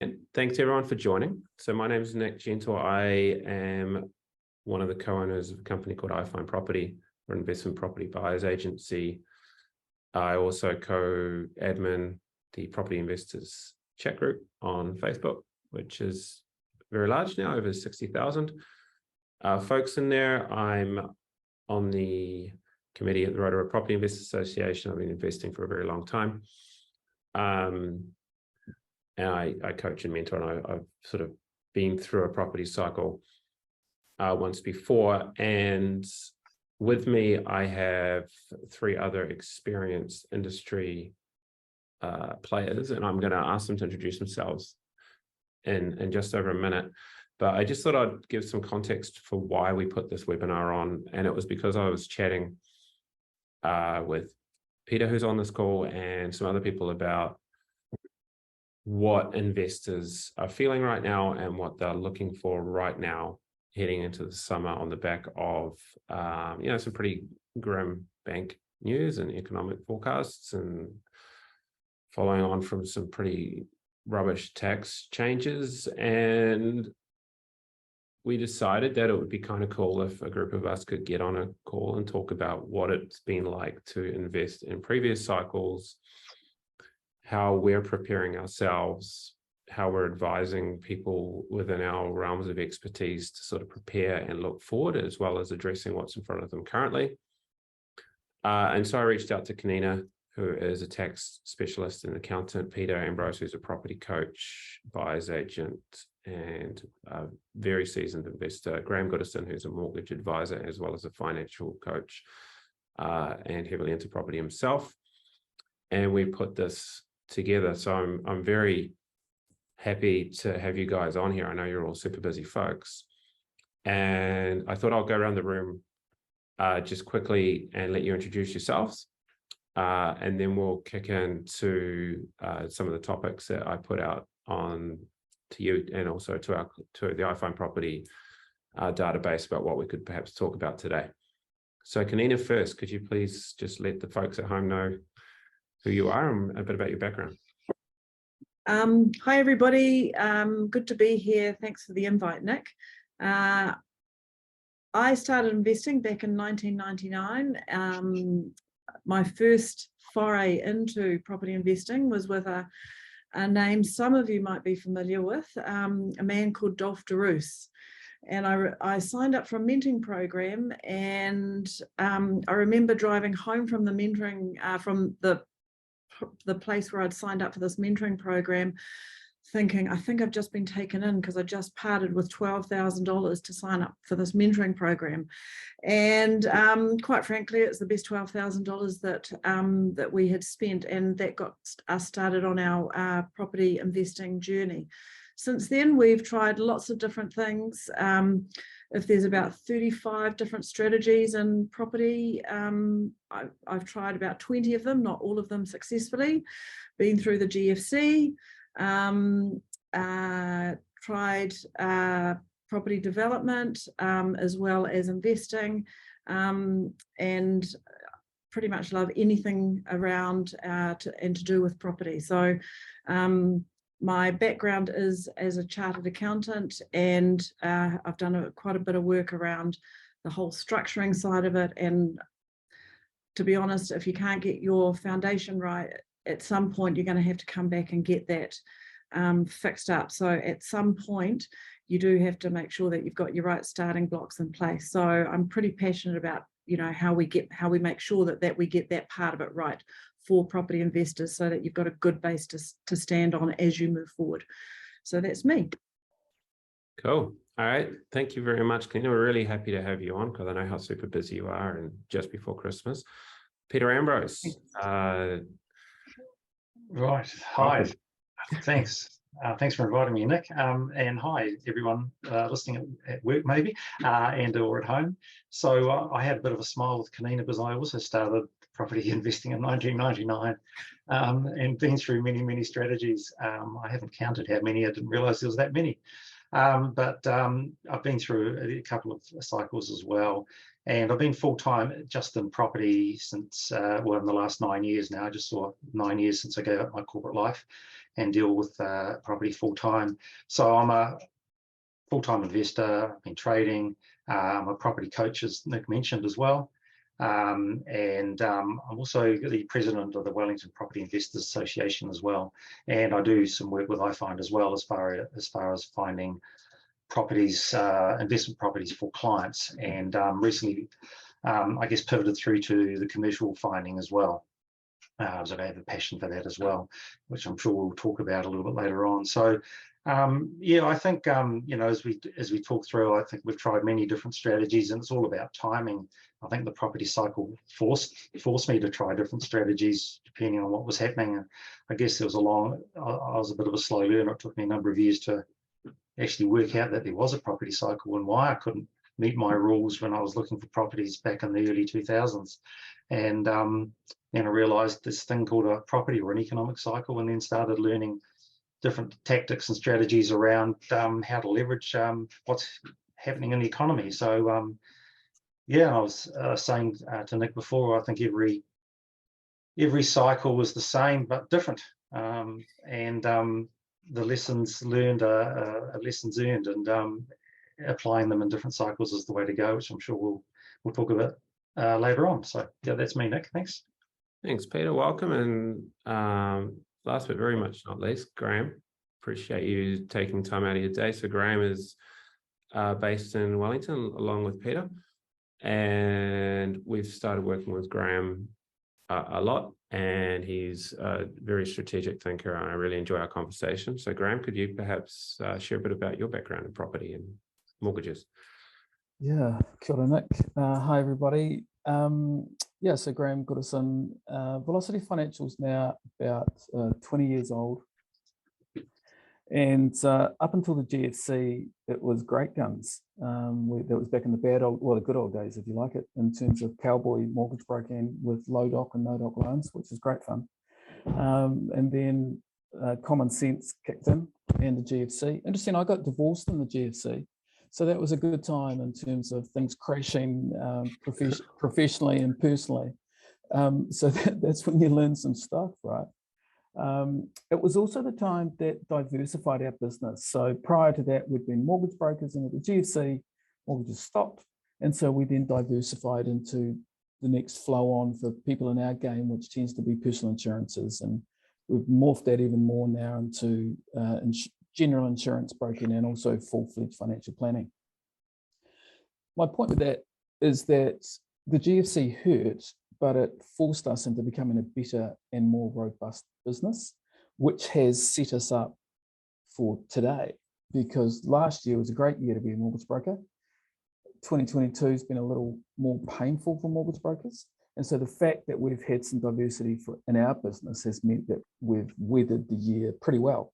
And thanks everyone for joining. So my name is Nick Gentle. I am one of the co-owners of a company called iFind Property. We're an investment property buyers agency. I also co-admin the Property Investors chat group on Facebook, which is very large now, over 60,000 folks in there. I'm on the committee at the Rotorua Property Investors Association. I've been investing for a very long time. And I coach and mentor, and I've sort of been through a property cycle once before. And with me, I have three other experienced industry players, and I'm going to ask them to introduce themselves in just over a minute. But I just thought I'd give some context for why we put this webinar on. And it was because I was chatting with Peter, who's on this call, and some other people about what investors are feeling right now and what they're looking for right now heading into the summer on the back of some pretty grim bank news and economic forecasts, and following on from some pretty rubbish tax changes. And we decided that it would be kind of cool if a group of us could get on a call and talk about what it's been like to invest in previous cycles, how we're preparing ourselves, how we're advising people within our realms of expertise to sort of prepare and look forward, as well as addressing what's in front of them currently. And so I reached out to Kanina, who is a tax specialist and accountant, Peter Ambrose, who's a property coach, buyer's agent, and a very seasoned investor, Graham Goodison, who's a mortgage advisor, as well as a financial coach, and heavily into property himself. And we put this together. So I'm very happy to have you guys on here. I know you're all super busy folks. And I thought I'll go around the room just quickly and let you introduce yourselves. And then we'll kick into some of the topics that I put out on to you, and also to the iFind Property database about what we could perhaps talk about today. So Kanina first, could you please just let the folks at home know who you are and a bit about your background? Hi everybody, good to be here. Thanks for the invite, Nick. I started investing back in 1999. My first foray into property investing was with a name some of you might be familiar with, a man called Dolph DeRoos. And I signed up for a mentoring program, and I remember driving home from the mentoring, from the place where I'd signed up for this mentoring program, thinking, I think I've just been taken in because I just parted with $12,000 to sign up for this mentoring program. And quite frankly, it's the best $12,000 that we had spent, and that got us started on our property investing journey. Since then, we've tried lots of different things. If there's about 35 different strategies in property, I've tried about 20 of them, not all of them successfully. Been through the GFC, tried property development, as well as investing, and pretty much love anything around and to do with property. So my background is as a chartered accountant, and I've done quite a bit of work around the whole structuring side of it. And to be honest, if you can't get your foundation right, at some point you're going to have to come back and get that fixed up. So at some point you do have to make sure that you've got your right starting blocks in place. So I'm pretty passionate about, how we make sure that we get that part of it right for property investors, so that you've got a good base to stand on as you move forward. So that's me. Cool. All right. Thank you very much, Kanina. We're really happy to have you on, because I know how super busy you are, and just before Christmas. Peter Ambrose. Right. Hi. Thanks. Thanks for inviting me, Nick. And hi, everyone listening at work maybe, and or at home. So I had a bit of a smile with Kanina, because I also started property investing in 1999, and been through many, many strategies. I haven't counted how many. I didn't realise there was that many. But I've been through a couple of cycles as well. And I've been full-time just in property since, well, in the last 9 years now. I just saw 9 years since I gave up my corporate life and deal with property full-time. So I'm a full-time investor. I've been trading. I'm a property coach, as Nick mentioned as well. And I'm also the president of the Wellington Property Investors Association as well. And I do some work with iFind as well, as far as finding properties, investment properties for clients. And recently, I guess, pivoted through to the commercial finding as well. So I have a passion for that as well, which I'm sure we'll talk about a little bit later on. So yeah, I think, as we talk through, I think we've tried many different strategies, and it's all about timing. I think the property cycle forced me to try different strategies depending on what was happening. And I guess there was I was a bit of a slow learner. It took me a number of years to actually work out that there was a property cycle and why I couldn't meet my rules when I was looking for properties back in the early 2000s. And then I realized this thing called a property or an economic cycle, and then started learning different tactics and strategies around how to leverage what's happening in the economy. So yeah, I was saying to Nick before, I think every cycle was the same but different, and the lessons learned are lessons earned, and applying them in different cycles is the way to go, which I'm sure we'll talk about later on. So yeah, that's me, Nick. Thanks. Thanks, Peter. Welcome. And last but very much not least, Graham. Appreciate you taking time out of your day. So Graham is based in Wellington along with Peter. And we've started working with Graham a lot, and he's a very strategic thinker, and I really enjoy our conversation. So Graham, could you perhaps share a bit about your background in property and mortgages? Yeah, kia ora, Nick. Hi, everybody. Yeah, so Graham Goodison, Velocity Financial's now about 20 years old. And up until the GFC, it was great guns. That was back in the good old days, if you like it, in terms of cowboy mortgage broking with low doc and no doc loans, which is great fun. And then common sense kicked in, and the GFC. Interesting, I got divorced in the GFC. So that was a good time in terms of things crashing professionally and personally. So that's when you learn some stuff, right? It was also the time that diversified our business. So prior to that, we'd been mortgage brokers, and at the GFC, mortgages stopped. And so we then diversified into the next flow on for people in our game, which tends to be personal insurances. And we've morphed that even more now into general insurance broking and also full-fledged financial planning. My point with that is that the GFC hurt, but it forced us into becoming a better and more robust business, which has set us up for today. Because last year was a great year to be a mortgage broker. 2022 has been a little more painful for mortgage brokers. And so the fact that we've had some diversity in our business has meant that we've weathered the year pretty well.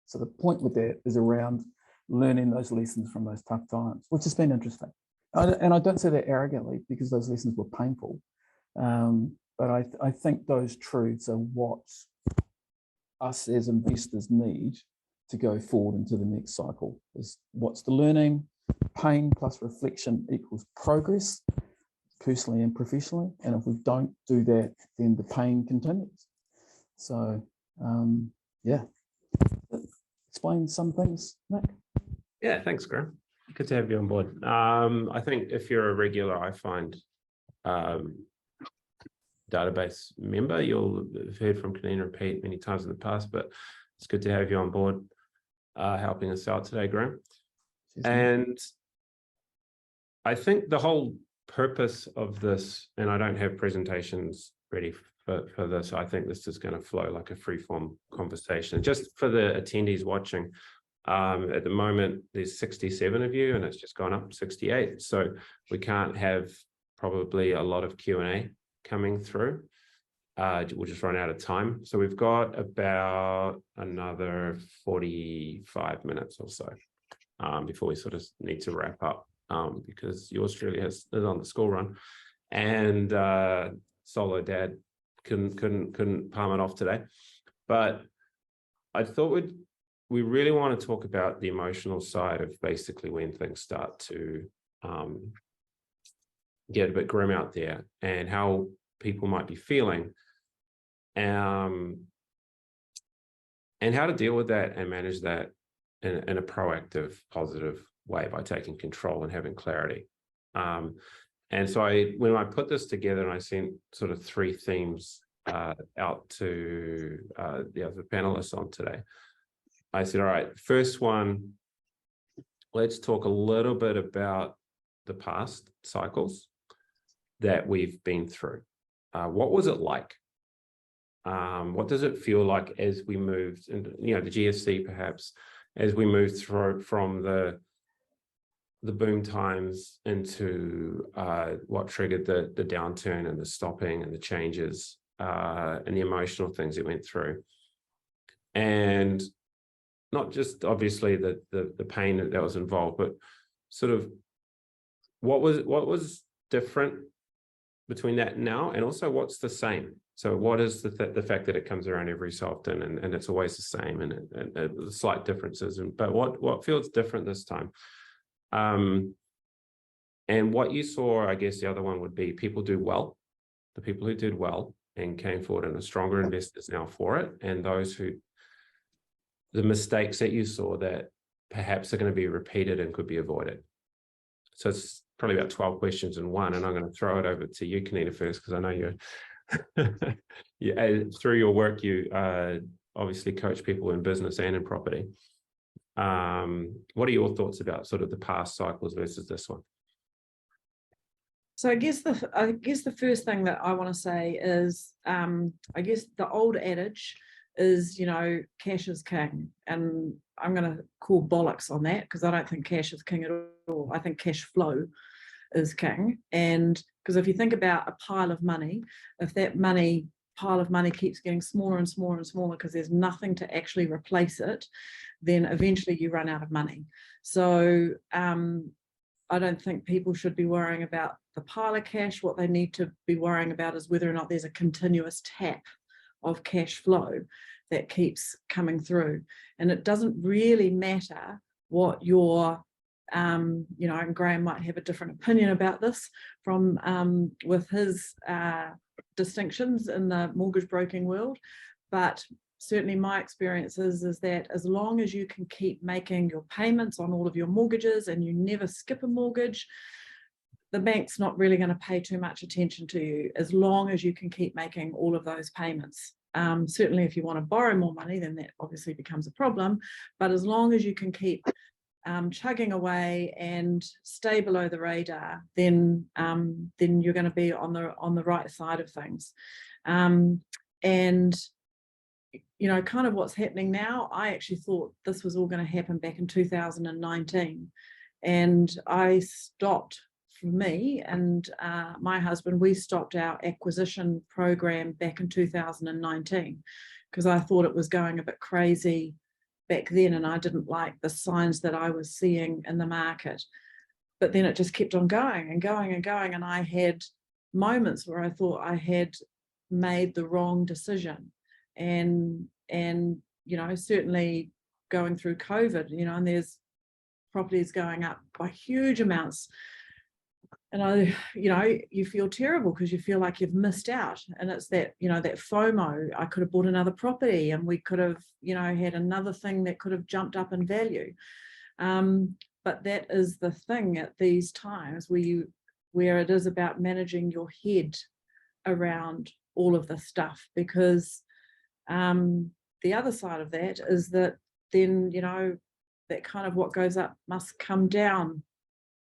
So the point with that is around learning those lessons from those tough times, which has been interesting. And I don't say that arrogantly, because those lessons were painful. But I think those truths are what us as investors need to go forward into the next cycle. Is what's the learning? Pain plus reflection equals progress, personally and professionally. And if we don't do that, then the pain continues. So yeah, explain some things, Nick. Yeah, thanks, Graham. Good to have you on board. I think if you're a regular iFind database member, you'll have heard from Kanina and Pete many times in the past, but it's good to have you on board helping us out today, Graham. Cheers, and I think the whole purpose of this, and I don't have presentations ready for this, I think this is going to flow like a free-form conversation. Just for the attendees watching, at the moment, there's 67 of you, and it's just gone up to 68. So we can't have probably a lot of Q&A coming through. We'll just run out of time. So we've got about another 45 minutes or so before we sort of need to wrap up, because yours truly is on the school run, and solo dad couldn't palm it off today. But I thought we really want to talk about the emotional side of basically when things start to get a bit grim out there and how people might be feeling, and how to deal with that and manage that in a proactive, positive way by taking control and having clarity. And so when I put this together and I sent sort of 3 themes out to the other panelists on today, I said, all right, first one, let's talk a little bit about the past cycles that we've been through. What was it like? What does it feel like as we moved into, the GFC perhaps, as we moved through from the boom times into what triggered the downturn and the stopping and the changes and the emotional things it went through. And not just obviously the pain that was involved, but sort of what was different between that and now, and also what's the same. So what is the fact that it comes around every so often and it's always the same, and slight differences, but what feels different this time? And what you saw, I guess the other one would be people do well, the people who did well and came forward and are stronger investors now for it, and those who, the mistakes that you saw that perhaps are going to be repeated and could be avoided. So it's probably about 12 questions in one, and I'm going to throw it over to you, Kanina, first, because I know you're through your work, you obviously coach people in business and in property. What are your thoughts about sort of the past cycles versus this one? So I guess the first thing that I want to say is, I guess the old adage is, cash is king, and I'm going to call bollocks on that, because I don't think cash is king at all. I think cash flow is king. And because if you think about a pile of money, if that pile of money keeps getting smaller and smaller and smaller because there's nothing to actually replace it, then eventually you run out of money. So I don't think people should be worrying about the pile of cash. What they need to be worrying about is whether or not there's a continuous tap of cash flow that keeps coming through. And it doesn't really matter what your and Graham might have a different opinion about this from with his distinctions in the mortgage broking world, but certainly my experience is that as long as you can keep making your payments on all of your mortgages and you never skip a mortgage, the bank's not really going to pay too much attention to you, as long as you can keep making all of those payments. Certainly if you want to borrow more money, then that obviously becomes a problem, but as long as you can keep chugging away and stay below the radar, then you're going to be on the right side of things. And kind of what's happening now, I actually thought this was all going to happen back in 2019, and I stopped. For me and my husband, we stopped our acquisition program back in 2019 because I thought it was going a bit crazy back then, and I didn't like the signs that I was seeing in the market. But then it just kept on going and going and going, and I had moments where I thought I had made the wrong decision, and certainly going through COVID, and there's properties going up by huge amounts, and you feel terrible because you feel like you've missed out. And it's that, that FOMO. I could have bought another property and we could have, had another thing that could have jumped up in value. But that is the thing at these times where it is about managing your head around all of this stuff, because the other side of that is that then, that kind of what goes up must come down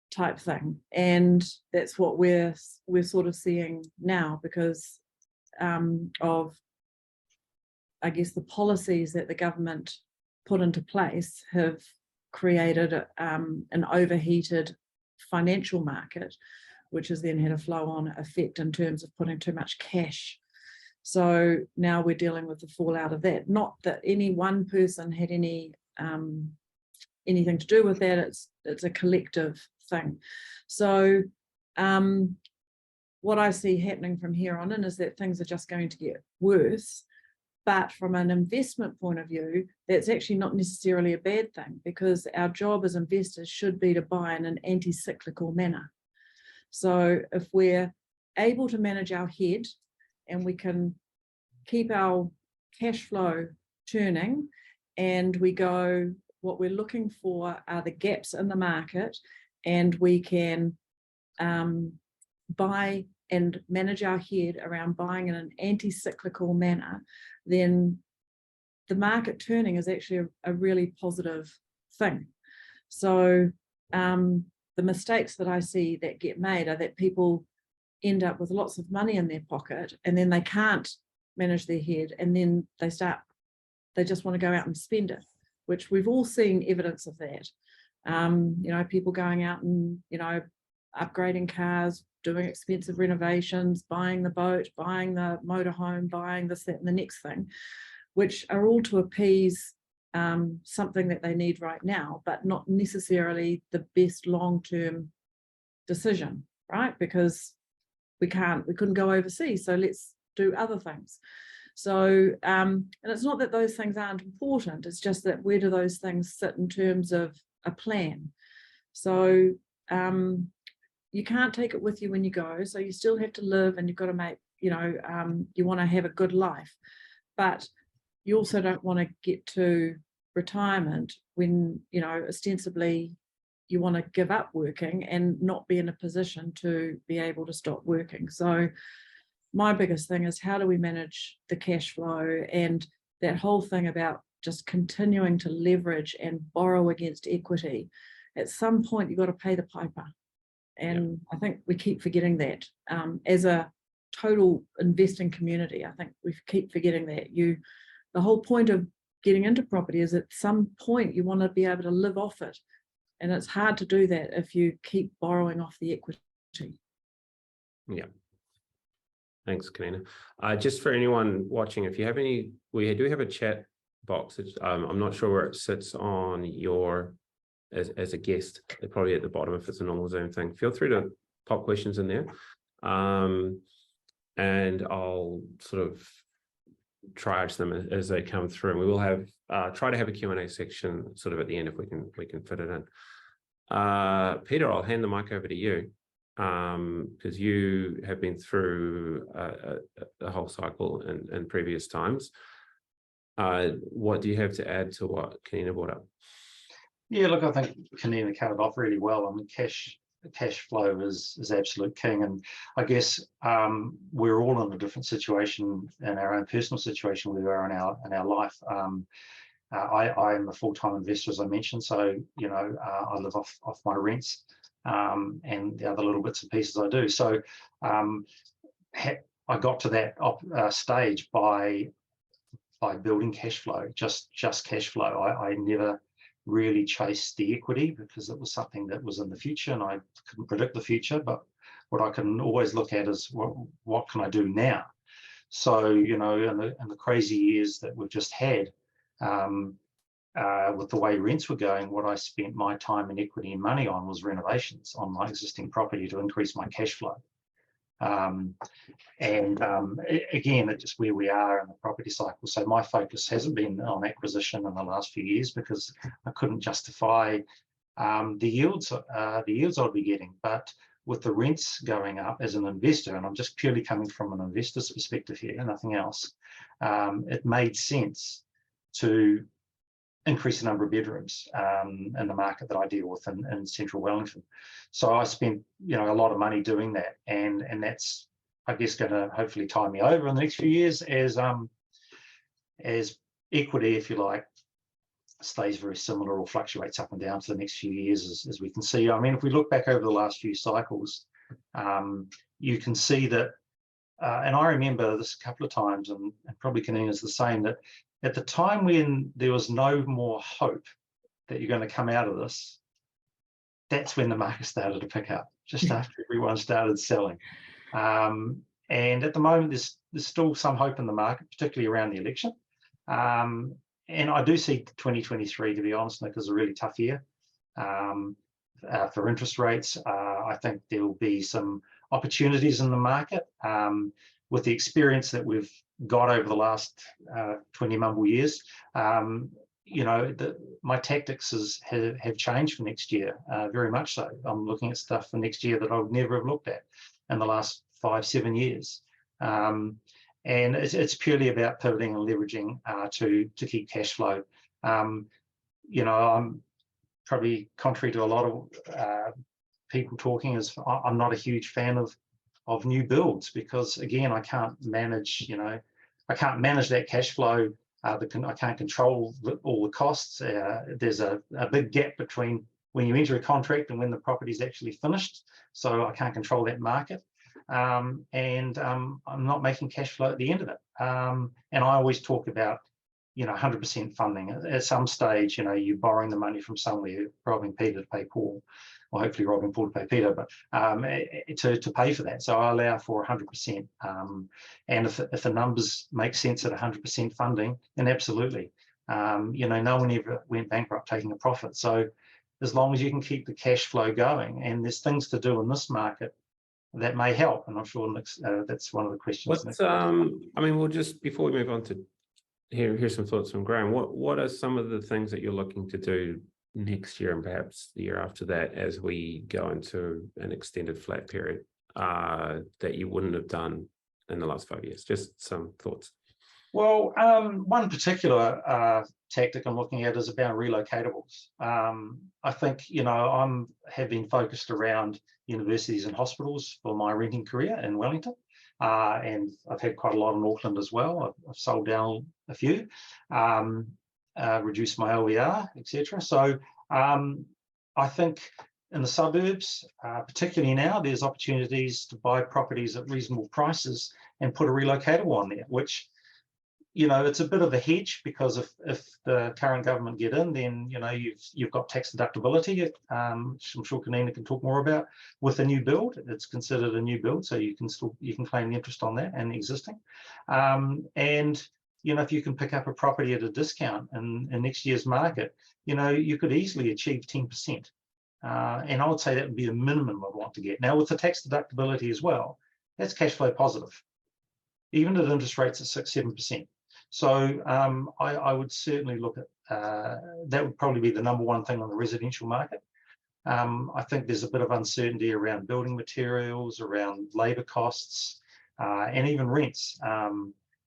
type thing, and that's what we're sort of seeing now because of, I guess, the policies that the government put into place have created an overheated financial market, which has then had a flow-on effect in terms of putting too much cash. So now we're dealing with the fallout of that. Not that any one person had anything to do with that. It's a collective thing. So what I see happening from here on in is that things are just going to get worse. But from an investment point of view, that's actually not necessarily a bad thing, because our job as investors should be to buy in an anti-cyclical manner. So if we're able to manage our head and we can keep our cash flow turning, and we go, what we're looking for are the gaps in the market, and we can buy and manage our head around buying in an anti-cyclical manner, then the market turning is actually a really positive thing. So the mistakes that I see that get made are that people end up with lots of money in their pocket, and then they can't manage their head, and then they just want to go out and spend it, which we've all seen evidence of that. You know, people going out and, you know, upgrading cars, doing expensive renovations, buying the boat, buying the motorhome, buying this, that, and the next thing, which are all to appease something that they need right now, but not necessarily the best long-term decision, right? Because we couldn't go overseas, so let's do other things. So, and it's not that those things aren't important, it's just that where do those things sit in terms of a plan? So you can't take it with you when you go, so you still have to live, and you've got to make, you know, you want to have a good life, but you also don't want to get to retirement when, you know, ostensibly you want to give up working and not be in a position to be able to stop working. So my biggest thing is, how do we manage the cash flow, and that whole thing about just continuing to leverage and borrow against equity. At some point, you've got to pay the piper. And I think we keep forgetting that as a total investing community. I think we keep forgetting that. The whole point of getting into property is at some point you want to be able to live off it. And it's hard to do that if you keep borrowing off the equity. Yeah. Thanks, Kanina. Just for anyone watching, if you have any, we do have a chat box. I'm not sure where it sits on your, as a guest, they're probably at the bottom if it's a normal Zoom thing. Feel free to pop questions in there. And I'll sort of triage them as they come through. And we will have, try to have a Q&A section sort of at the end if we can fit it in. Peter, I'll hand the mic over to you. Because you have been through the whole cycle in previous times. What do you have to add to what Kanina brought up? Yeah, look, I think Kanina covered off really well. I mean, cash flow is absolute king, and I guess we're all in a different situation in our own personal situation where we are in our life. I am a full-time investor, as I mentioned, so you know I live off my rents. And the other little bits and pieces I do. So I got to that stage by building cash flow, just cash flow. I never really chased the equity because it was something that was in the future and I couldn't predict the future. But what I can always look at is what can I do now? So, you know, in the crazy years that we've just had, with the way rents were going, what I spent my time and equity and money on was renovations on my existing property to increase my cash flow. Again, it's just where we are in the property cycle. So my focus hasn't been on acquisition in the last few years because I couldn't justify the yields I'd be getting. But with the rents going up as an investor, and I'm just purely coming from an investor's perspective here, nothing else, it made sense to increase the number of bedrooms in the market that I deal with in central Wellington. So I spent, you know, a lot of money doing that, and that's, I guess, going to hopefully tie me over in the next few years as equity, if you like, stays very similar or fluctuates up and down for the next few years, as we can see. I mean, if we look back over the last few cycles, you can see that, and I remember this a couple of times, and probably Kanina's the same, that at the time when there was no more hope that you're going to come out of this, that's when the market started to pick up, just after everyone started selling. And at the moment, there's still some hope in the market, particularly around the election. And I do see 2023, to be honest, Nick, is a really tough year for interest rates. I think there will be some opportunities in the market with the experience that we've got over the last 20 mumble years. you know, my tactics have changed for next year, very much so. I'm looking at stuff for next year that I would never have looked at in the last 5-7 years. And it's purely about pivoting and leveraging to keep cash flow. You know, I'm probably contrary to a lot of people talking, is I'm not a huge fan of new builds, because again, I can't manage, you know, I can't manage that cash flow. I can't control all the costs. There's a big gap between when you enter a contract and when the property is actually finished. So I can't control that market. I'm not making cash flow at the end of it. And I always talk about, you know, 100% funding. At some stage, you know, you're borrowing the money from somewhere, robbing Peter to pay Paul, or hopefully robbing Paul to pay Peter, but to pay for that. So I allow for 100%. And if the numbers make sense at 100% funding, then absolutely. You know, no one ever went bankrupt taking a profit. So as long as you can keep the cash flow going, and there's things to do in this market that may help. And I'm sure Nick's, that's one of the questions. What's I mean, we'll just, before we move on to here's some thoughts from Graham. What are some of the things that you're looking to do next year and perhaps the year after that, as we go into an extended flat period, that you wouldn't have done in the last 5 years? Just some thoughts. Well, one particular tactic I'm looking at is about relocatables. I think, you know, have been focused around universities and hospitals for my renting career in Wellington. And I've had quite a lot in Auckland as well. I've sold down a few, reduced my LVR, etc. So I think in the suburbs, particularly now, there's opportunities to buy properties at reasonable prices and put a relocatable on there, which, you know, it's a bit of a hedge, because if the current government get in, then, you know, you've got tax deductibility, which I'm sure Kanina can talk more about. With a new build, it's considered a new build, so you can claim the interest on that and existing. And you know, if you can pick up a property at a discount in next year's market, you know, you could easily achieve 10%. And I would say that would be the minimum I'd want to get. Now, with the tax deductibility as well, that's cash flow positive, even at interest rates at 6-7%. So I would certainly look at that. Would probably be the number one thing on the residential market. I think there's a bit of uncertainty around building materials, around labour costs, and even rents.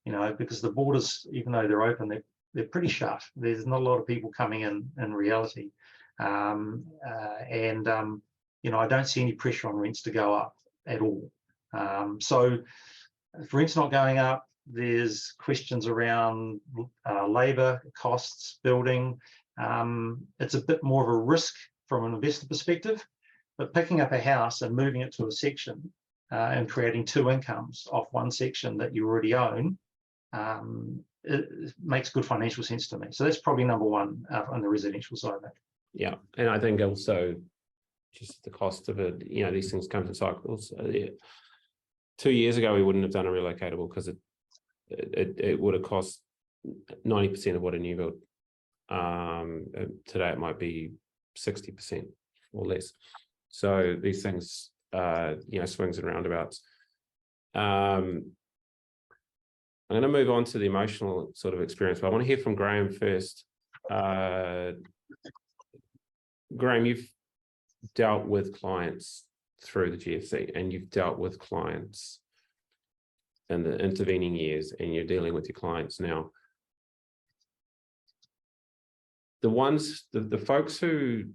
You know, because the borders, even though they're open, they're pretty shut. There's not a lot of people coming in reality. You know, I don't see any pressure on rents to go up at all. So if rents not going up, there's questions around labour costs, building. It's a bit more of a risk from an investor perspective, but picking up a house and moving it to a section and creating two incomes off one section that you already own, it makes good financial sense to me. So that's probably number one on the residential side of that. Yeah, and I think also just the cost of it. You know, these things come in cycles. 2 years ago, we wouldn't have done a relocatable because it would have cost 90% of what a new build. Today it might be 60% or less. So these things, you know, swings and roundabouts. I'm going to move on to the emotional sort of experience, but I want to hear from Graham first. Graham, you've dealt with clients through the GFC, and you've dealt with clients in the intervening years, and you're dealing with your clients now. The folks who,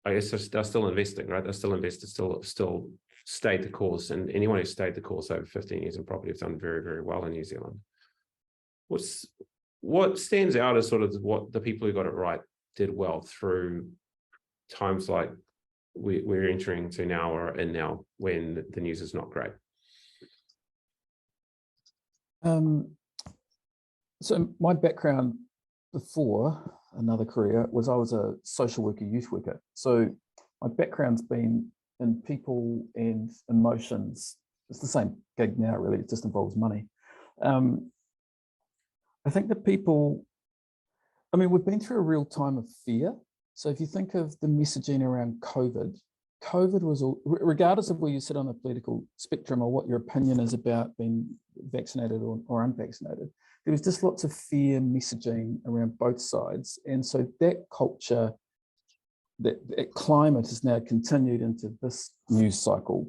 I guess, they're still investing, right? They're still investors, still stayed the course, and anyone who stayed the course over 15 years in property have done very, very well in New Zealand. What stands out as sort of what the people who got it right did well through times like we're entering to now, or in now, when the news is not great? So my background before another career was I was a social worker, youth worker. So my background's been in people and emotions. It's the same gig now, really. It just involves money. I think that people, I mean, we've been through a real time of fear. So if you think of the messaging around COVID, COVID was, regardless of where you sit on the political spectrum or what your opinion is about being vaccinated or unvaccinated, there was just lots of fear messaging around both sides. And so that culture, that climate has now continued into this news cycle.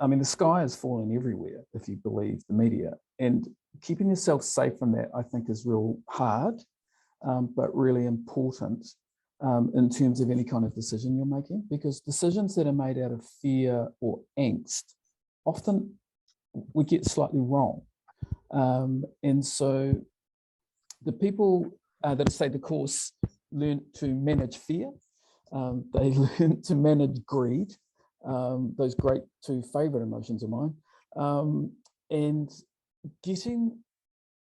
I mean, the sky is falling everywhere, if you believe the media. And keeping yourself safe from that, I think, is real hard, but really important in terms of any kind of decision you're making, because decisions that are made out of fear or angst, often we get slightly wrong. And so the people that have stayed the course learn to manage fear. They learn to manage greed, those great two favorite emotions of mine, and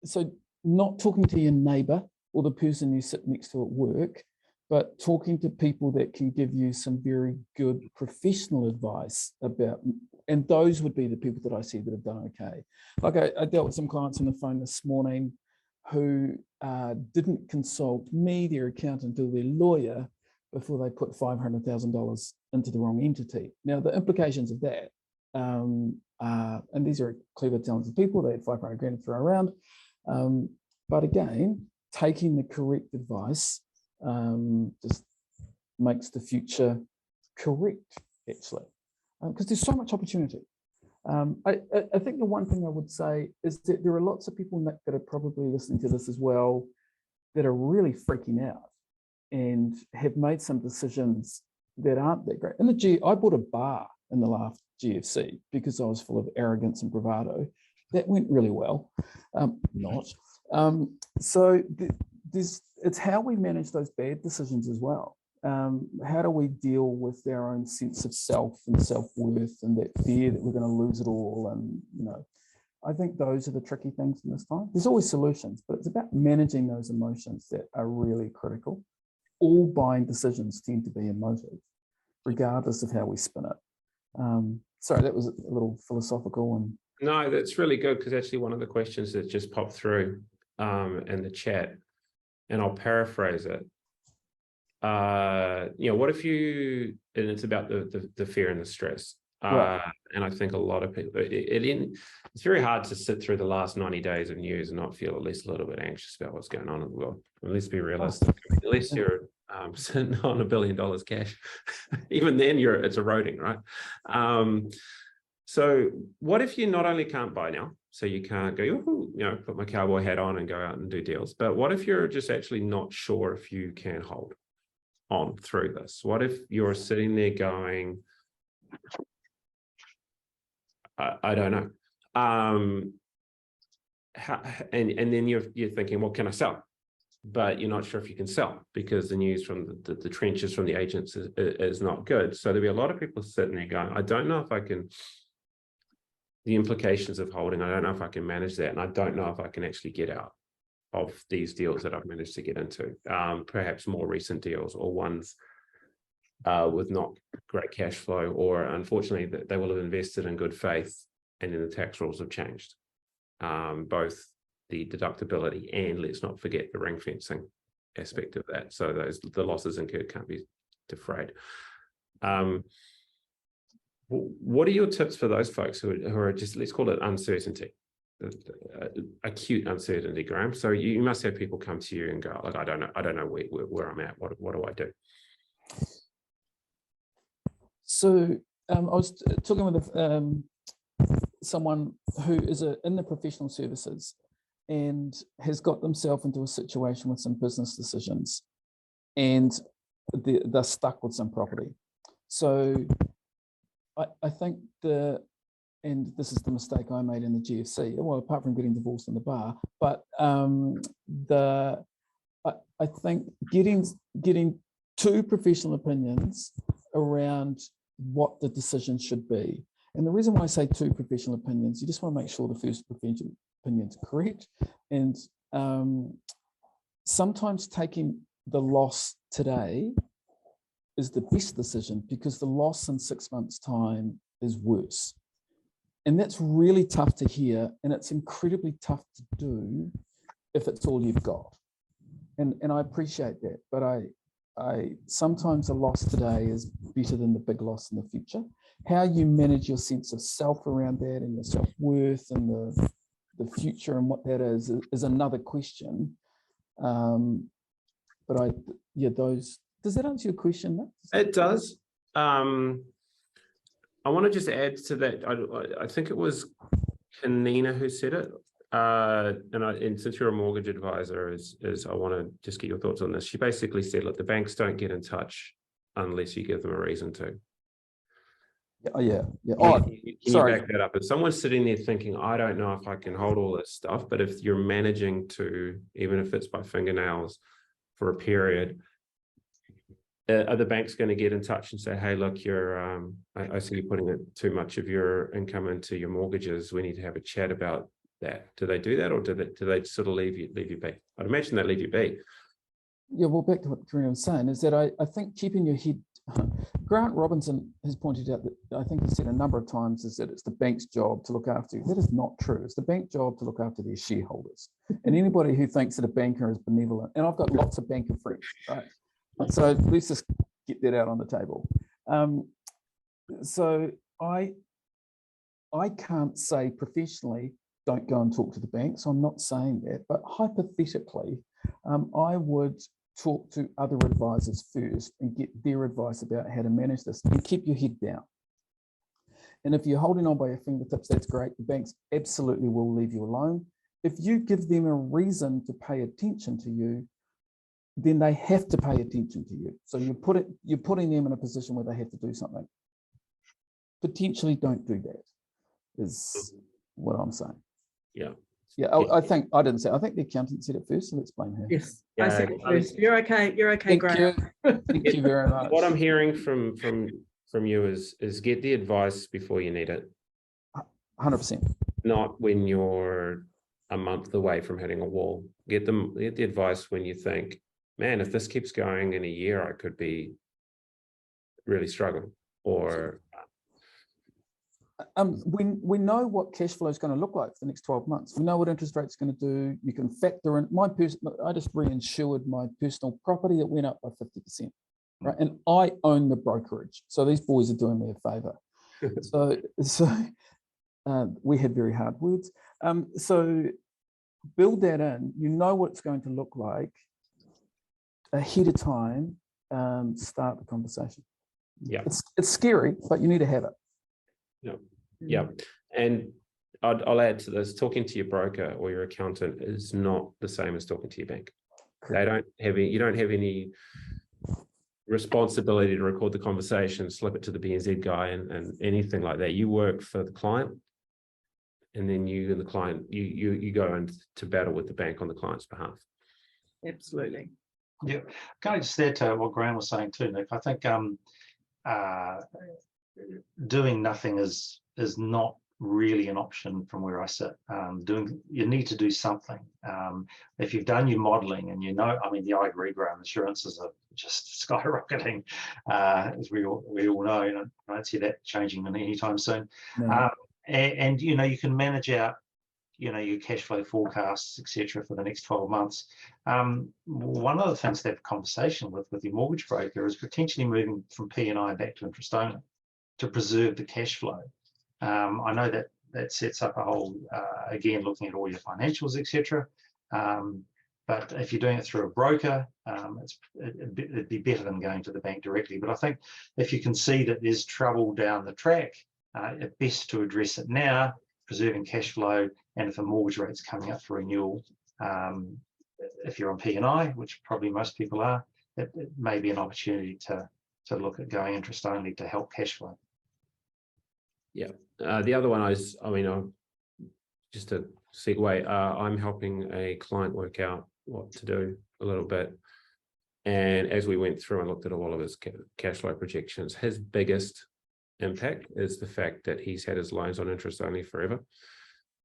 so not talking to your neighbor or the person you sit next to at work, but talking to people that can give you some very good professional advice about, and those would be the people that I see that have done okay. Like I dealt with some clients on the phone this morning who didn't consult me, their accountant, or their lawyer before they put $500,000 into the wrong entity. Now, the implications of that, and these are clever, talented people, they had 500 grand to throw around. But again, taking the correct advice just makes the future correct, actually, because there's so much opportunity. I think the one thing I would say is that there are lots of people that are probably listening to this as well that are really freaking out and have made some decisions that aren't that great. I bought a bar in the last GFC because I was full of arrogance and bravado. That went really well. So it's how we manage those bad decisions as well. How do we deal with our own sense of self and self-worth and that fear that we're going to lose it all? And, I think those are the tricky things in this time. There's always solutions, but it's about managing those emotions that are really critical. All buying decisions tend to be emotive, regardless of how we spin it. Sorry, that was a little philosophical. And No, that's really good, because actually one of the questions that just popped through in the chat, and I'll paraphrase it. What if you, and it's about the fear and the stress. Right. And I think a lot of people, it's very hard to sit through the last 90 days of news and not feel at least a little bit anxious about what's going on in the world. Well, let's be realistic. Unless you're sitting on $1 billion cash, even then it's eroding, right? So what if you not only can't buy now, so you can't go, put my cowboy hat on and go out and do deals, but what if you're just actually not sure if you can hold on through this? What if you're sitting there going, I don't know. And then you're thinking, well, can I sell? But you're not sure if you can sell because the news from the trenches from the agents is not good. So there'll be a lot of people sitting there going, I don't know if I can, the implications of holding, I don't know if I can manage that. And I don't know if I can actually get out of these deals that I've managed to get into, perhaps more recent deals or ones with not great cash flow, or unfortunately that they will have invested in good faith and then the tax rules have changed, both the deductibility and, let's not forget, the ring fencing aspect of that. So the losses incurred can't be defrayed. What are your tips for those folks who are just, let's call it uncertainty, acute uncertainty, Graham? So you must have people come to you and go, like, I don't know where I'm at. What do I do? So I was talking with someone who is in the professional services and has got themselves into a situation with some business decisions, and they're stuck with some property. So I think and this is the mistake I made in the GFC, well, apart from getting divorced in the bar, but I think getting two professional opinions around what the decision should be. And the reason why I say two professional opinions, you just want to make sure the first professional opinion is correct. And sometimes taking the loss today is the best decision, because the loss in 6 months' time is worse. And that's really tough to hear, and it's incredibly tough to do if it's all you've got. And I appreciate that, but sometimes a loss today is better than the big loss in the future. How you manage your sense of self around that and your self-worth and the future and what that is another question. But does that answer your question, Nick? It does. I want to just add to that. I think it was Kanina who said it. And since you're a mortgage advisor, I want to just get your thoughts on this. She basically said, look, the banks don't get in touch unless you give them a reason to. Oh, yeah. Can you back that up? If someone's sitting there thinking, I don't know if I can hold all this stuff, but if you're managing to, even if it's by fingernails for a period, are the banks going to get in touch and say, hey, look, I see you're putting too much of your income into your mortgages. We need to have a chat about that. Do they do that, or do they sort of leave you be? I'd imagine they leave you be. Yeah, well, back to what Karina was saying is that I think keeping your head, Grant Robinson has pointed out that, I think he said a number of times, is that it's the bank's job to look after you. That is not true. It's the bank's job to look after their shareholders. And anybody who thinks that a banker is benevolent, and I've got lots of banker friends, right? So let's just get that out on the table. So I can't say professionally, don't go and talk to the banks. I'm not saying that, but hypothetically, I would talk to other advisors first and get their advice about how to manage this, and keep your head down. And if you're holding on by your fingertips, that's great. The banks absolutely will leave you alone. If you give them a reason to pay attention to you, then they have to pay attention to you. So you're putting them in a position where they have to do something. Potentially don't do that, is what I'm saying. Yeah. Yeah, I think I didn't say. I think the accountant said it first, so let's blame her. Yes, Yeah, I said it first. You're okay. You're okay, Thank Grant. you. Thank you very much. What I'm hearing from you is get the advice before you need it. 100%. Not when you're a month away from hitting a wall. Get the advice when you think, man, if this keeps going in a year, I could be really struggling. Or we know what cash flow is going to look like for the next 12 months. We know what interest rates are going to do. You can factor in I just reinsured my personal property. It went up by 50%, right? And I own the brokerage. So these boys are doing me a favor. So we had very hard words. So build that in. You know what it's going to look like ahead of time. Start the conversation. Yeah, it's scary, but you need to have it. Yeah. And I'll add to this, talking to your broker or your accountant is not the same as talking to your bank. You don't have any responsibility to record the conversation, slip it to the BNZ guy and anything like that. You work for the client, and then you and the client, you go into battle with the bank on the client's behalf. Absolutely. Yeah, can I just add to what Graham was saying too, Nick? I think doing nothing is not really an option from where I sit. You need to do something. If you've done your modelling and I agree, Graham, insurances are just skyrocketing, as we all know, and I don't see that changing anytime soon. No. And you can manage out your cash flow forecasts, etc., for the next 12 months. One of the things to have a conversation with your mortgage broker is potentially moving from P&I back to interest only to preserve the cash flow. I know that sets up a whole, again, looking at all your financials, etc. But if you're doing it through a broker, it'd be better than going to the bank directly. But I think if you can see that there's trouble down the track, it's best to address it now, preserving cash flow. And if a mortgage rate's coming up for renewal, if you're on P&I, which probably most people are, it may be an opportunity to look at going interest only to help cash flow. Yeah. The other one just to segue, I'm helping a client work out what to do a little bit. And as we went through and looked at all of his cash flow projections, his biggest impact is the fact that he's had his loans on interest only forever.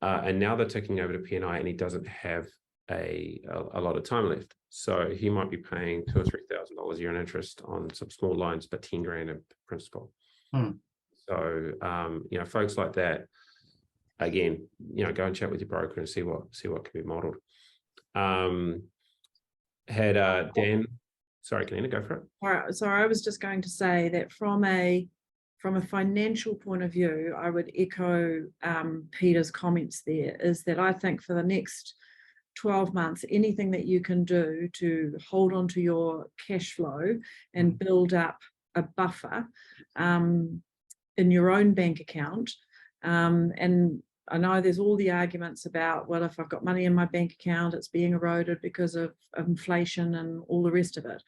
And now they're taking over to P&I, and he doesn't have a lot of time left. So he might be paying $2,000 or $3,000 a year in interest on some small loans, but 10 grand in principal. So, folks like that, again, go and chat with your broker and see what can be modeled. Had Dan Sorry, Kalina, go for it. All right, so I was just going to say that from a financial point of view, I would echo Peter's comments there, is that I think for the next 12 months, anything that you can do to hold on to your cash flow and build up a buffer in your own bank account. And I know there's all the arguments about, well, if I've got money in my bank account, it's being eroded because of inflation and all the rest of it.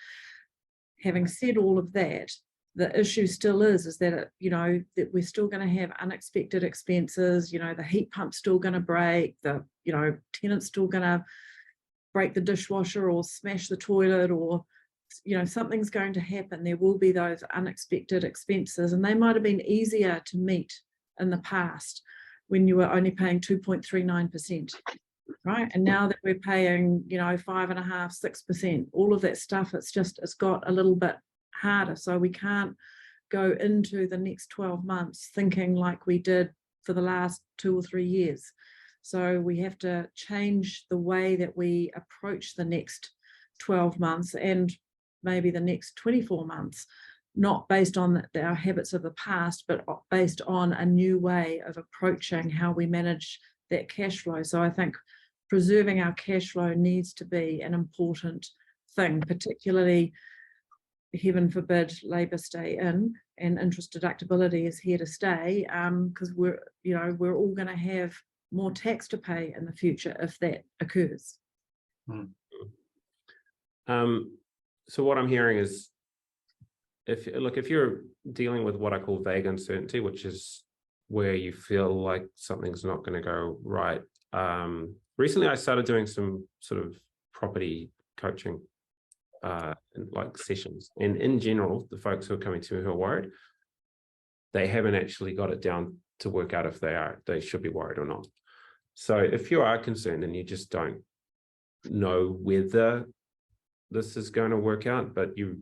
Having said all of that, the issue still is that, that we're still going to have unexpected expenses. The heat pump's still going to break, the, tenant's still going to break the dishwasher or smash the toilet, or, something's going to happen. There will be those unexpected expenses, and they might have been easier to meet in the past when you were only paying 2.39%. Right, and now that we're paying 5.5%, 6%, all of that stuff, it's got a little bit harder. So we can't go into the next 12 months thinking like we did for the last 2 or 3 years. So we have to change the way that we approach the next 12 months and maybe the next 24 months, not based on our habits of the past, but based on a new way of approaching how we manage that cash flow. So I think preserving our cash flow needs to be an important thing, particularly, heaven forbid, Labour stay in and interest deductibility is here to stay, because we're all going to have more tax to pay in the future if that occurs. So what I'm hearing is, if you're dealing with what I call vague uncertainty, which is where you feel like something's not going to go right. Recently, I started doing some sort of property coaching, like sessions. And in general, the folks who are coming to me who are worried, they haven't actually got it down to work out if they should be worried or not. So if you are concerned and you just don't know whether this is going to work out, but you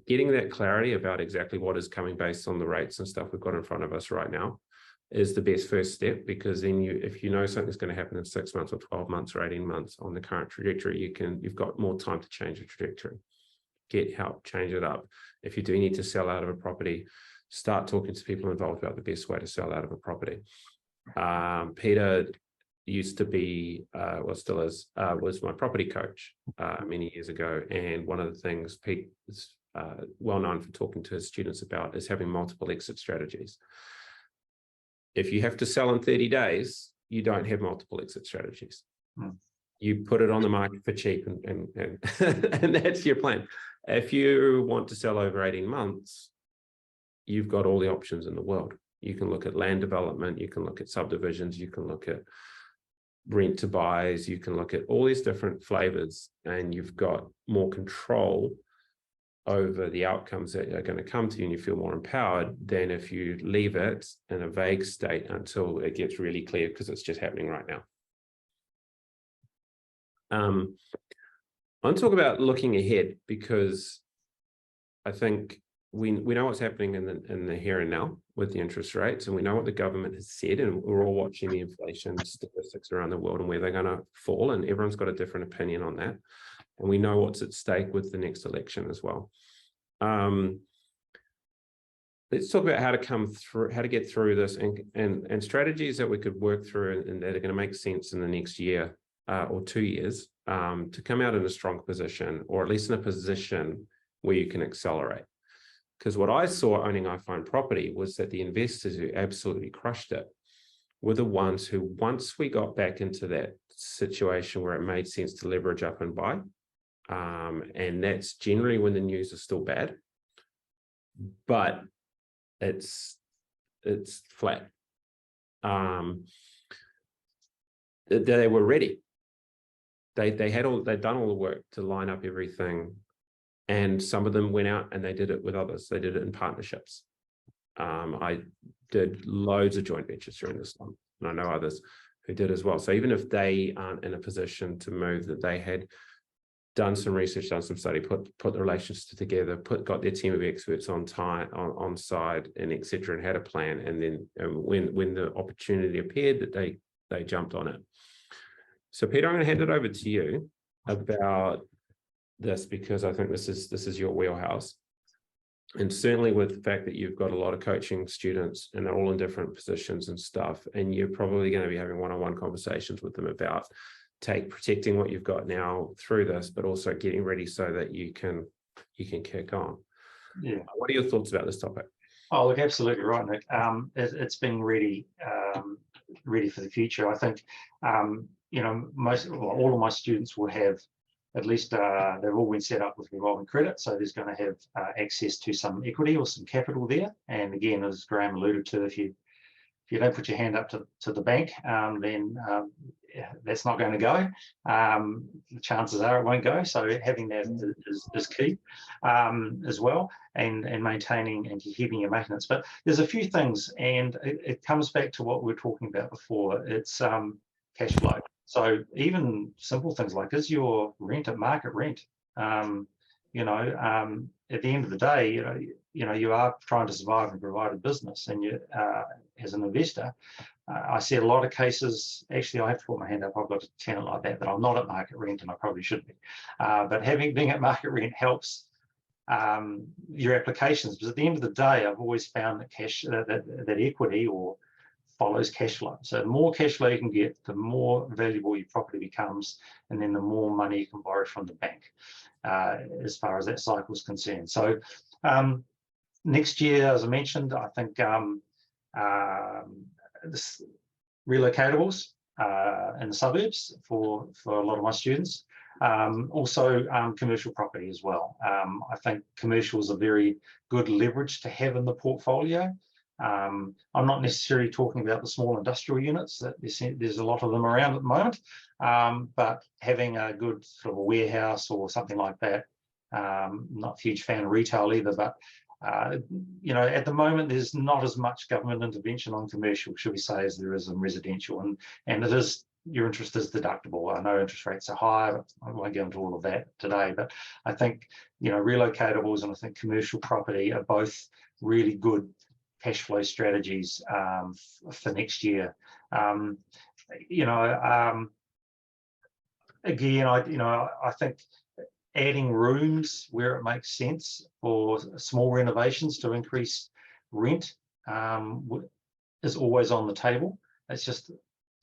getting that clarity about exactly what is coming based on the rates and stuff we've got in front of us right now is the best first step, because then if you know something's going to happen in 6 months or 12 months or 18 months on the current trajectory, you've got more time to change the trajectory, get help, change it up. If you do need to sell out of a property, start talking to people involved about the best way to sell out of a property. Peter used to be, well, still is, was my property coach many years ago. And one of the things Pete is well known for talking to his students about is having multiple exit strategies. If you have to sell in 30 days, you don't have multiple exit strategies. You put it on the market for cheap and and that's your plan. If you want to sell over 18 months, you've got all the options in the world. You can look at land development, you can look at subdivisions, you can look at rent to buys, you can look at all these different flavors, and you've got more control over the outcomes that are going to come to you, and you feel more empowered than if you leave it in a vague state until it gets really clear, because it's just happening right now. I want to talk about looking ahead, because I think we know what's happening in the here and now with the interest rates, and we know what the government has said, and we're all watching the inflation statistics around the world and where they're going to fall, and everyone's got a different opinion on that. And we know what's at stake with the next election as well. Let's talk about how to get through this, and strategies that we could work through and that are going to make sense in the next year or 2 years to come out in a strong position, or at least in a position where you can accelerate. Because what I saw owning iFind Property was that the investors who absolutely crushed it were the ones who, once we got back into that situation where it made sense to leverage up and buy, and that's generally when the news is still bad, but it's flat. They were ready. They'd done all the work to line up everything, and some of them went out and they did it with others. They did it in partnerships. I did loads of joint ventures during this time, and I know others who did as well. So even if they aren't in a position to move, that they had done some research, done some study, put the relationships together, got their team of experts on side, and etc., and had a plan. And then when the opportunity appeared, that they jumped on it. So Peter, I'm going to hand it over to you about this because I think this is your wheelhouse. And certainly with the fact that you've got a lot of coaching students and they're all in different positions and stuff, and you're probably going to be having one-on-one conversations with them about protecting what you've got now through this, but also getting ready so that you can kick on. Yeah. What are your thoughts about this topic? Oh, look, absolutely right, Nick. It's been ready for the future. I think, all of my students will have at least, they've all been set up with revolving credit. So there's going to have access to some equity or some capital there. And again, as Graham alluded to, if you don't put your hand up to the bank, then that's not going to go. The chances are it won't go. So having that is key as well, and maintaining and keeping your maintenance. But there's a few things, and it comes back to what we were talking about before. It's cash flow. So even simple things like, is your rent at market rent? At the end of the day, you are trying to survive and provide a business, and you, as an investor, I see a lot of cases. Actually, I have to put my hand up. I've got a tenant like that I'm not at market rent, and I probably should be. But being at market rent helps your applications, because at the end of the day, I've always found that that equity or follows cash flow. So the more cash flow you can get, the more valuable your property becomes, and then the more money you can borrow from the bank, as far as that cycle is concerned. So next year, as I mentioned, I think this relocatables in the suburbs for a lot of my students. Also commercial property as well. I think commercial is a very good leverage to have in the portfolio. I'm not necessarily talking about the small industrial units, that there's a lot of them around at the moment, but having a good sort of a warehouse or something like that. Not a huge fan of retail either, but at the moment there's not as much government intervention on commercial, should we say, as there is in residential, and it is, your interest is deductible. I know interest rates are high, but I won't get into all of that today, but I think relocatables and I think commercial property are both really good cash flow strategies for next year. Again, I think adding rooms where it makes sense for small renovations to increase rent is always on the table. It's just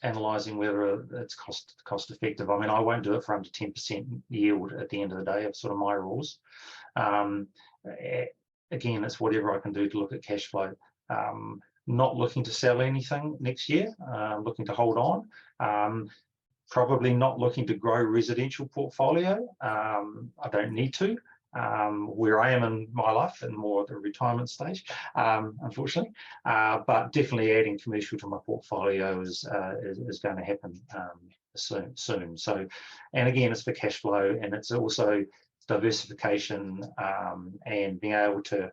analysing whether it's cost effective. I mean, I won't do it for under 10% yield at the end of the day. It's sort of my rules. Again, it's whatever I can do to look at cash flow. Not looking to sell anything next year, looking to hold on. Probably not looking to grow residential portfolio. I don't need to. Where I am in my life and more at the retirement stage, unfortunately, but definitely adding commercial to my portfolio is going to happen soon. So, and again, it's for cash flow, and it's also diversification and being able to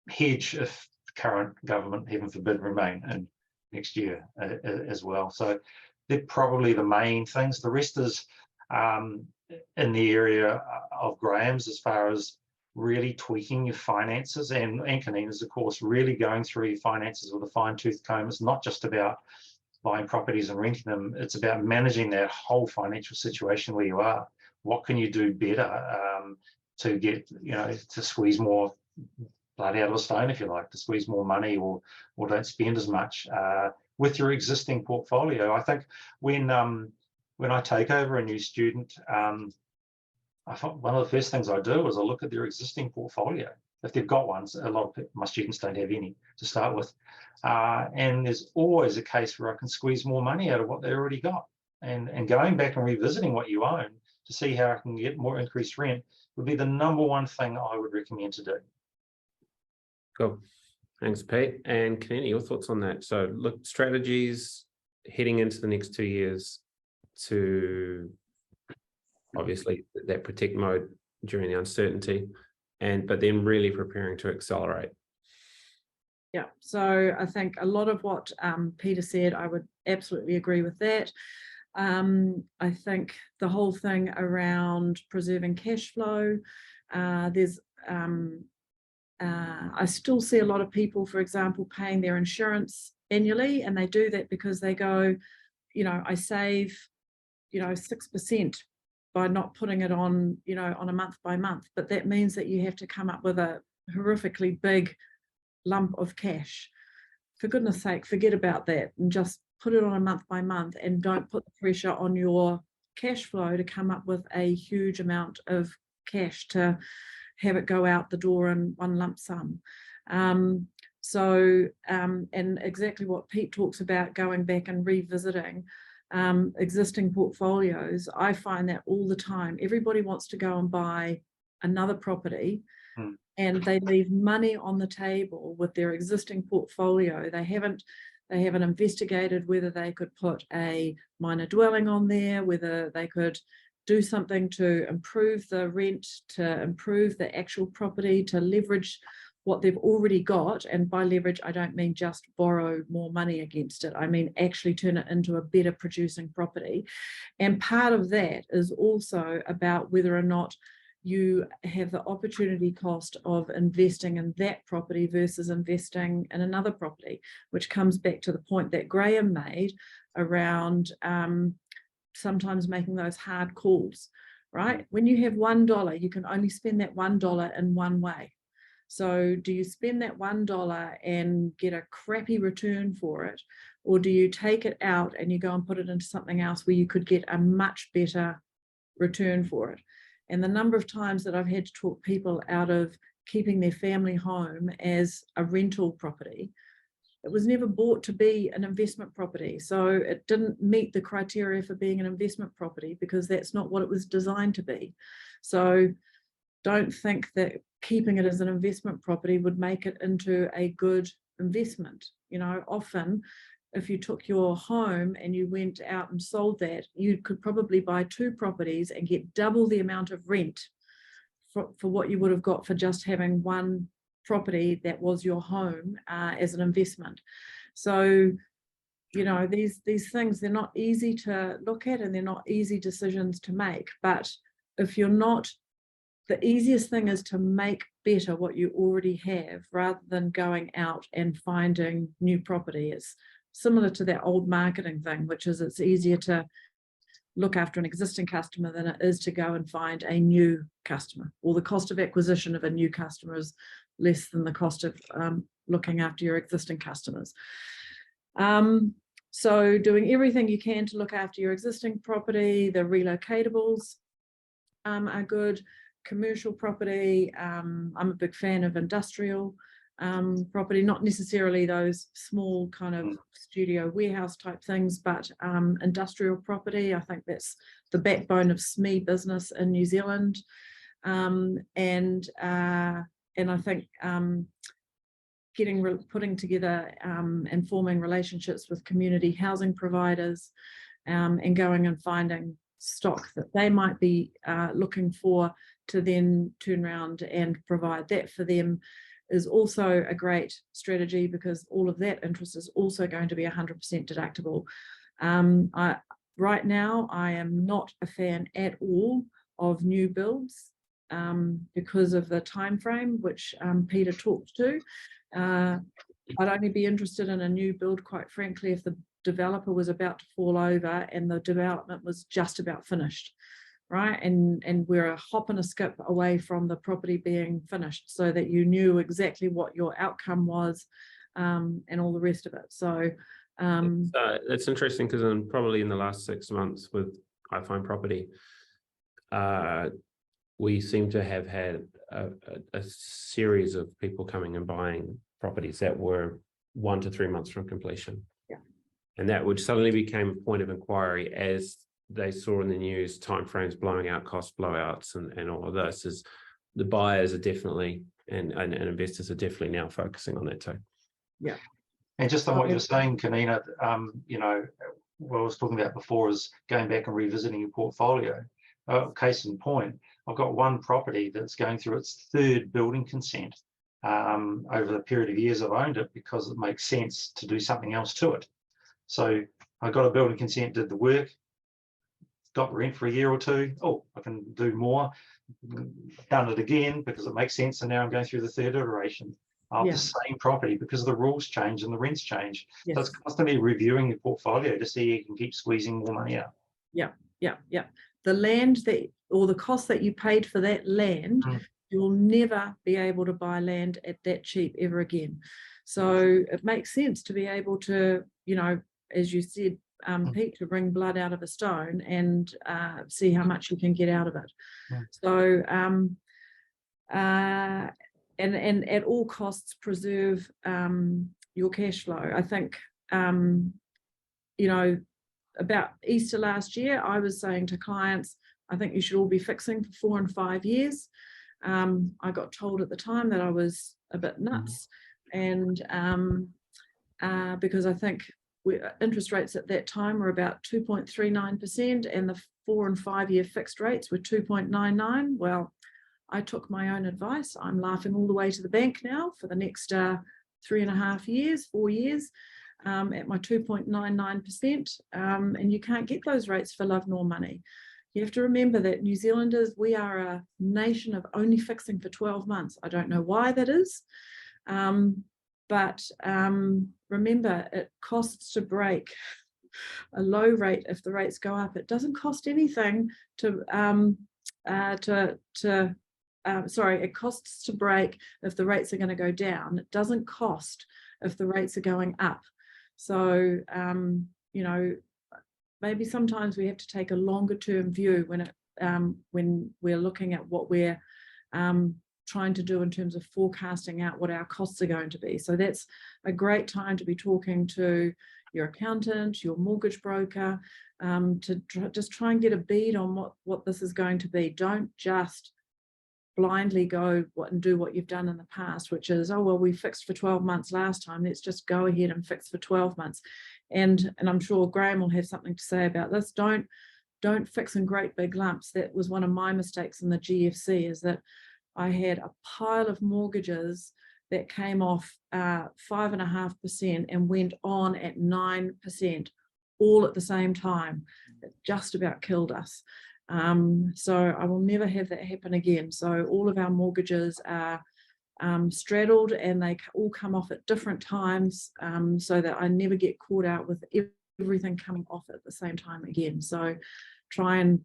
hedge if the current government, heaven forbid, remain in next year as well. So they're probably the main things. The rest is in the area of Graham's, as far as really tweaking your finances, and Kanina's, of course, really going through your finances with a fine-tooth comb. It's not just about buying properties and renting them. It's about managing that whole financial situation where you are. What can you do better to get, to squeeze more blood out of a stone, if you like, to squeeze more money, or don't spend as much with your existing portfolio. I think when I take over a new student, I thought one of the first things I do is I look at their existing portfolio. If they've got one, a lot of my students don't have any to start with. And there's always a case where I can squeeze more money out of what they already got. And going back and revisiting what you own to see how I can get more increased rent would be the number one thing I would recommend to do. Cool. Thanks, Pete. And Kanina, your thoughts on that? So look, strategies heading into the next 2 years to obviously that protect mode during the uncertainty, but then really preparing to accelerate. Yeah, so I think a lot of what Peter said, I would absolutely agree with that. I think the whole thing around preserving cash flow, I still see a lot of people, for example, paying their insurance annually, and they do that because they go, I save, 6% by not putting it on, you know, on a month by month, but that means that you have to come up with a horrifically big lump of cash. For goodness sake, forget about that and just put it on a month by month, and don't put the pressure on your cash flow to come up with a huge amount of cash to have it go out the door in one lump sum. And exactly what Pete talks about, going back and revisiting existing portfolios. I find that all the time. Everybody wants to go and buy another property, and they leave money on the table with their existing portfolio. They haven't investigated whether they could put a minor dwelling on there, whether they could do something to improve the rent, to improve the actual property, to leverage what they've already got. And by leverage, I don't mean just borrow more money against it. I mean actually turn it into a better producing property. And part of that is also about whether or not you have the opportunity cost of investing in that property versus investing in another property, which comes back to the point that Graham made around sometimes making those hard calls, right? When you have $1, you can only spend that $1 in one way. So do you spend that $1 and get a crappy return for it, or do you take it out and you go and put it into something else where you could get a much better return for it? And the number of times that I've had to talk people out of keeping their family home as a rental property, it was never bought to be an investment property. So it didn't meet the criteria for being an investment property because that's not what it was designed to be. So don't think that keeping it as an investment property would make it into a good investment. You know, often if you took your home and you went out and sold that, you could probably buy 2 properties and get double the amount of rent for what you would have got for just having one property that was your home as an investment. So, you know, these things, they're not easy to look at and they're not easy decisions to make. But if you're not, the easiest thing is to make better what you already have rather than going out and finding new property. It's similar to that old marketing thing, which is it's easier to look after an existing customer than it is to go and find a new customer, or the cost of acquisition of a new customer is less than the cost of looking after your existing customers. So doing everything you can to look after your existing property. The relocatables are good. Commercial property, I'm a big fan of industrial property, not necessarily those small kind of studio warehouse type things, but industrial property. I think that's the backbone of SME business in New Zealand. And I think putting together and forming relationships with community housing providers and going and finding stock that they might be looking for to then turn around and provide that for them is also a great strategy, because all of that interest is also going to be 100% deductible. Right now, I am not a fan at all of new builds because of the time frame which Peter talked to. I'd only be interested in a new build, quite frankly, if the developer was about to fall over and the development was just about finished, right? And we're a hop and a skip away from the property being finished, so that you knew exactly what your outcome was and all the rest of it. So it's interesting because probably in the last 6 months with iFind Property, we seem to have had a series of people coming and buying properties that were 1 to 3 months from completion. And that would suddenly became a point of inquiry as they saw in the news timeframes blowing out, cost blowouts, and all of this. Is the buyers are definitely and investors are definitely now focusing on that too. Yeah. And just on what you're saying, Kanina, you know, what I was talking about before is going back and revisiting your portfolio. Case in point, I've got one property that's going through its 3rd building consent over the period of years I've owned it, because it makes sense to do something else to it. So I got a building consent, did the work, got rent for a year or 2. Oh, I can do more, done it again because it makes sense. And now I'm going through the 3rd iteration of the same property because the rules change and the rents change. Yes. So it's constantly reviewing your portfolio to see you can keep squeezing more money out. Yeah. the land that, or the cost that you paid for that land, you'll never be able to buy land at that cheap ever again. So it makes sense to be able to, you know, as you said, Pete, to bring blood out of a stone and see how much you can get out of it. So, and at all costs preserve your cash flow. I think, you know, about Easter last year, I was saying to clients, I think you should all be fixing for 4 and 5 years. I got told at the time that I was a bit nuts, and because I think interest rates at that time were about 2.39%, and the 4 and 5 year fixed rates were 2.99. Well, I took my own advice. I'm laughing all the way to the bank now for the next 3.5 years, 4 years, at my 2.99%. And you can't get those rates for love nor money. You have to remember that New Zealanders, we are a nation of only fixing for 12 months. I don't know why that is. But remember, it costs to break a low rate. If the rates go up, it doesn't cost anything to sorry, it costs to break if the rates are going to go down. It doesn't cost if the rates are going up. So, you know, maybe sometimes we have to take a longer term view when we're looking at what we're trying to do in terms of forecasting out what our costs are going to be. So that's a great time to be talking to your accountant, your mortgage broker, to just try and get a bead on what this is going to be. Don't just blindly go and do what you've done in the past, which is, oh, well, we fixed for 12 months last time, let's just go ahead and fix for 12 months. And I'm sure Graham will have something to say about this. Don't fix in great big lumps. That was one of my mistakes in the GFC, is that I had a pile of mortgages that came off 5.5% and went on at 9%, all at the same time. It just about killed us. So I will never have that happen again. So all of our mortgages are straddled, and they all come off at different times, so that I never get caught out with everything coming off at the same time again. So try and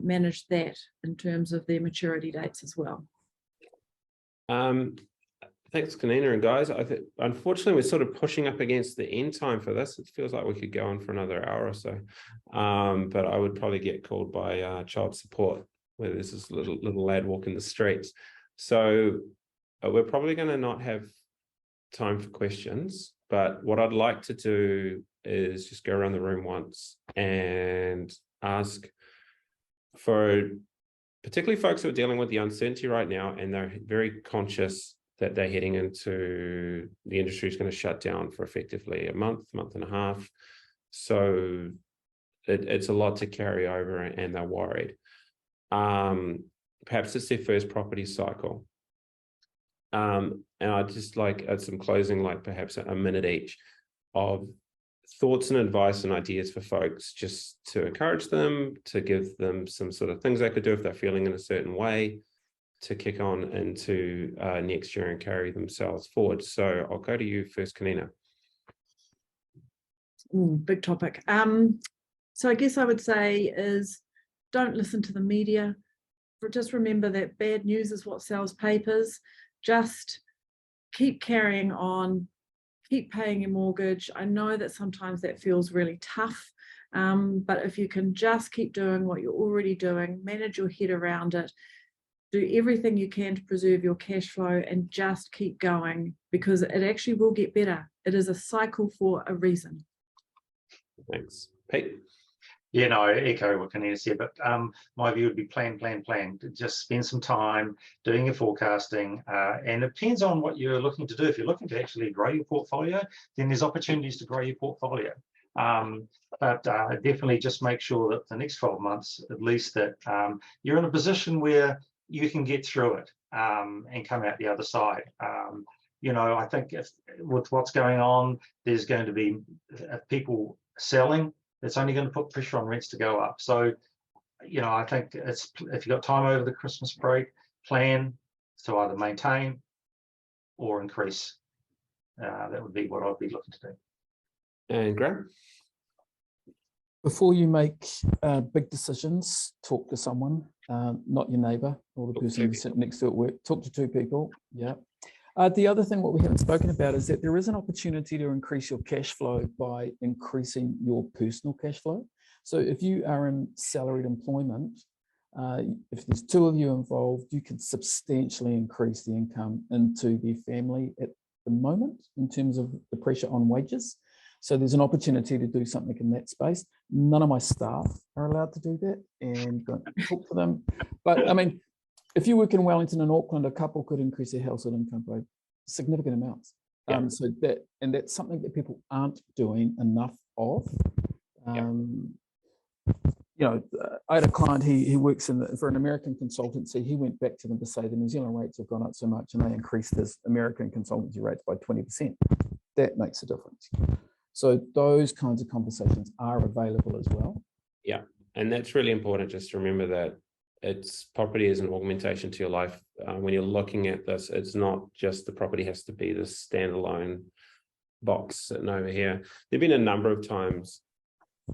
manage that in terms of their maturity dates as well. Thanks, Kanina and guys. I think unfortunately we're sort of pushing up against the end time for this. It feels like we could go on for another hour or so, but I would probably get called by child support where there's this little lad walking the streets. So we're probably going to not have time for questions, but what I'd like to do is just go around the room once and ask for particularly folks who are dealing with the uncertainty right now, and they're very conscious that they're heading into the industry is going to shut down for effectively a month and a half. So it's a lot to carry over, and they're worried. Perhaps it's their first property cycle. And I'd just like some closing, like perhaps a minute each, of thoughts and advice and ideas for folks, just to encourage them, to give them some sort of things they could do if they're feeling in a certain way, to kick on into next year and carry themselves forward. So I'll go to you first, Kanina. Big topic. So I guess I would say is, don't listen to the media. Just remember that bad news is what sells papers. Just keep carrying on, keep paying your mortgage. I know that sometimes that feels really tough, but if you can just keep doing what you're already doing, manage your head around it, do everything you can to preserve your cash flow, and just keep going, because it actually will get better. It is a cycle for a reason. Thanks. Pete? Yeah, no, I echo what Kanina said, but my view would be plan. Just spend some time doing your forecasting, and it depends on what you're looking to do. If you're looking to actually grow your portfolio, then there's opportunities to grow your portfolio. But definitely just make sure that the next 12 months, at least, that you're in a position where you can get through it and come out the other side. You know, I think with what's going on, there's going to be people selling. It's only going to put pressure on rents to go up. So, you know, I think it's, if you've got time over the Christmas break, plan to either maintain or increase. That would be what I'd be looking to do. And Graham? Before you make big decisions, talk to someone, not your neighbour or the Talk to person two you sit next to at work. Talk to 2 people. Yeah. The other thing, what we haven't spoken about, is that there is an opportunity to increase your cash flow by increasing your personal cash flow. So if you are in salaried employment, if there's 2 of you involved, you can substantially increase the income into the family at the moment in terms of the pressure on wages. So there's an opportunity to do something in that space. None of my staff are allowed to do that, and don't talk to them. But I mean, if you work in Wellington and Auckland, a couple could increase their household income by significant amounts. Yeah. So that's something that people aren't doing enough of. You know, I had a client, he works for an American consultancy. He went back to them to say the New Zealand rates have gone up so much, and they increased his American consultancy rates by 20%. That makes a difference. So those kinds of conversations are available as well. Yeah, and that's really important. Just to remember that property is an augmentation to your life. When you're looking at this, it's not just the property has to be this standalone box sitting over here. There've been a number of times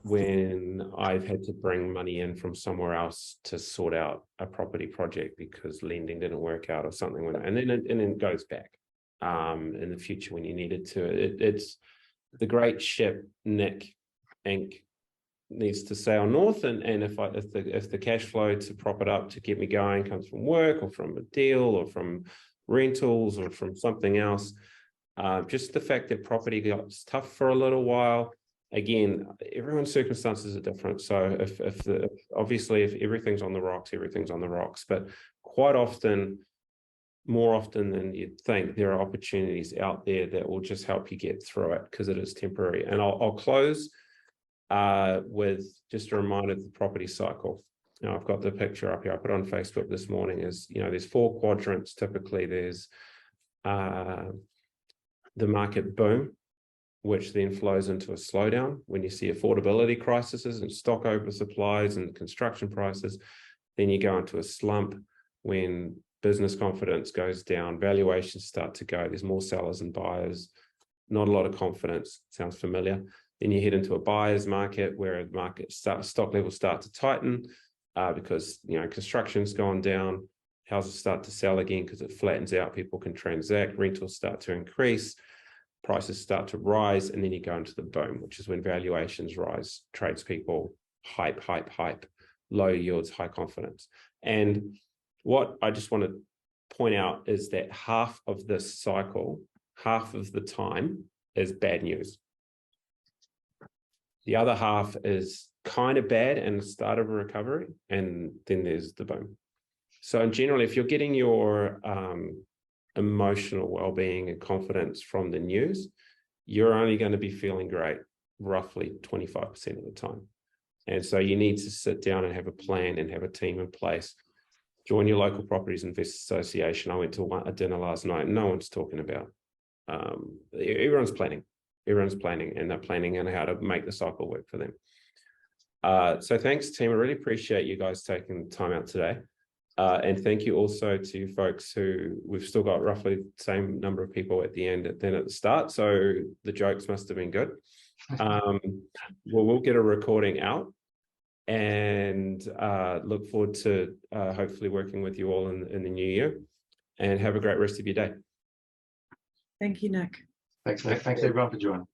when I've had to bring money in from somewhere else to sort out a property project because lending didn't work out or something, and then it goes back in the future when you need it to. It's the great ship Nick Inc. needs to sail north, and if the cash flow to prop it up to get me going comes from work or from a deal or from rentals or from something else, just the fact that property got tough for a little while. Again, everyone's circumstances are different. So obviously if everything's on the rocks, everything's on the rocks. But quite often, more often than you'd think, there are opportunities out there that will just help you get through it because it is temporary. And I'll close with just a reminder of the property cycle. Now, I've got the picture up here. I put it on Facebook this morning. There's 4 quadrants. Typically, there's the market boom, which then flows into a slowdown when you see affordability crises and stock oversupplies and construction prices. Then you go into a slump when business confidence goes down, valuations start to go, there's more sellers and buyers, not a lot of confidence. Sounds familiar. Then you head into a buyer's market where stock levels start to tighten because construction's gone down, houses start to sell again because it flattens out, people can transact, rentals start to increase, prices start to rise, and then you go into the boom, which is when valuations rise, tradespeople hype, low yields, high confidence. And what I just want to point out is that half of this cycle, half of the time, is bad news. The other half is kind of bad and the start of a recovery, and then there's the boom. So generally, if you're getting your emotional well-being and confidence from the news, you're only going to be feeling great roughly 25% of the time. And so you need to sit down and have a plan and have a team in place. Join your local properties investors association. I went to a dinner last night. No one's talking about. Everyone's planning, and they're planning on how to make the cycle work for them. So thanks, team. I really appreciate you guys taking the time out today. And thank you also to folks who we've still got roughly the same number of people at the end than at the start. So the jokes must have been good. We'll get a recording out and look forward to hopefully working with you all in the new year, and have a great rest of your day. Thank you, Nick. Thanks, Nick. Thanks everyone for joining.